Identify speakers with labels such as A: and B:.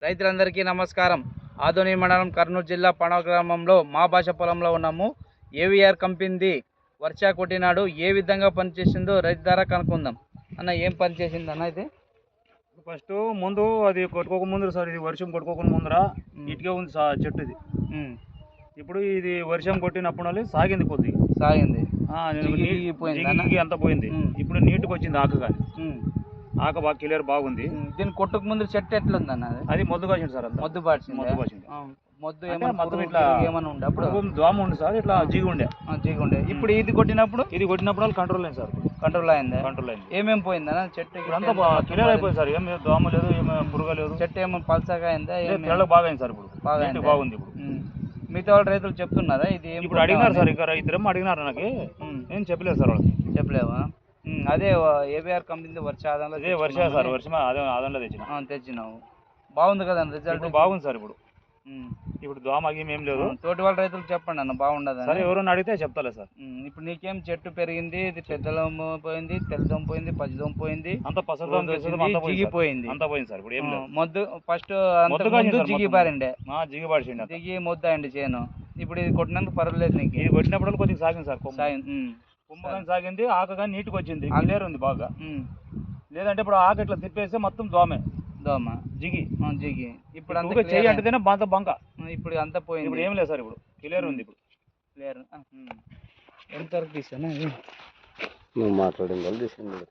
A: రైతులందరికీ నమస్కారం. ఆదోని మండలం కర్నూలు జిల్లా పడవ గ్రామంలో మా భాష పొలంలో ఉన్నాము. ఏవిఆర్ కంపెనీది వర్ష కొట్టినాడు ఏ విధంగా పనిచేసిందో రైతు ధర కనుక్కుందాం. అన్న ఏం పని చేసింది అన్న? ఇది
B: ఫస్ట్ ముందు అది కొట్టుకోక ముందు సార్, ఇది వర్షం కొట్టుకోకుండా ముందర ఇటుకే ఉంది చెట్టు ఇది. ఇప్పుడు ఇది వర్షం కొట్టినప్పుడు సాగింది కొద్దిగా
A: సాగింది
B: అంత పోయింది. ఇప్పుడు నీట్గా వచ్చింది ఆకు, కానీ ఆక బాగా క్లియర్ బాగుంది.
A: దీని కొట్టుకు ముందు చెట్టు ఎట్లుంది అన్న?
B: అది మొద్దు కాసింది సార్, అంతా
A: మొద్దు పాటింది.
B: మొద్దు
A: మొత్తం ఇట్లా ఏమైనా ఉండే అప్పుడు
B: దోమ ఉంది సార్, ఇట్లా జిగి ఉండే.
A: ఇప్పుడు ఇది కొట్టినప్పుడు
B: కంట్రోల్ అయింది సార్.
A: కంట్రోల్ అయింది.
B: ఏమేమి
A: పోయిందా చెట్టు?
B: ఇప్పుడు అంతా క్లియర్ అయిపోయింది సార్. ఏం దోమ లేదు, ఏం పురుగ లేదు.
A: చెట్టు ఏమో పల్సగా అయిందా?
B: తెల్లగా బాగా అయింది సార్. ఇప్పుడు బాగుంది. ఇప్పుడు
A: మిగతా వాళ్ళు రైతులు చెప్తున్నారా ఇది?
B: ఇప్పుడు అడిగినారు సార్, ఇంకా ఇద్దరేమో అడిగినారు. నాకు నేను చెప్పలేదు సార్, వాళ్ళకి
A: చెప్పలేవా? అదే ఏబిఆర్ కంపెనీ వర్ష
B: ఆదంలో
A: తెచ్చినావు. బాగుంది కదా రిజల్ట్?
B: బాగుంది సార్. ఇప్పుడు దోమ ఏం లేదు.
A: తోటి వాళ్ళ రైతులు చెప్పండి అన్న, బాగుండదు
B: సరే. ఎవరైనా అడిగితే చెప్తాలే సార్.
A: ఇప్పుడు నీకేం చెట్టు పెరిగింది, ఇది పెద్దదోమ పోయింది, తెల్లదోమ పోయింది, పచ్చిదోమ పోయింది,
B: అంత
A: జిగిపోయింది.
B: అంతా పోయింది సార్. ఇప్పుడు ఏం లేదు.
A: మొద్దు ఫస్ట్ జిగి పారిండే, జిగి మొద్దు అయింది చేను. ఇప్పుడు ఇది కొట్టినందుకు పర్వాలేదు నీకు?
B: ఇది కొట్టినప్పుడు కొద్దిగా సాగింది సార్.
A: కుంభకం
B: సాగింది, ఆకు కానీ నీట్గా వచ్చింది, క్లియర్ ఉంది బాగా. లేదంటే ఇప్పుడు ఆకు ఇట్లా తిప్పేస్తే మొత్తం దోమ జిగి.
A: ఇప్పుడు అంతా
B: చెయ్యి అంటేనే బంక.
A: ఇప్పుడు అంతా పోయింది.
B: ఇప్పుడు ఏం లేదు సార్. ఇప్పుడు క్లియర్ ఉంది. ఇప్పుడు
A: క్లియర్ ఎంతవరకు తీసాను
C: మాట్లాడింది వాళ్ళు తీసింది.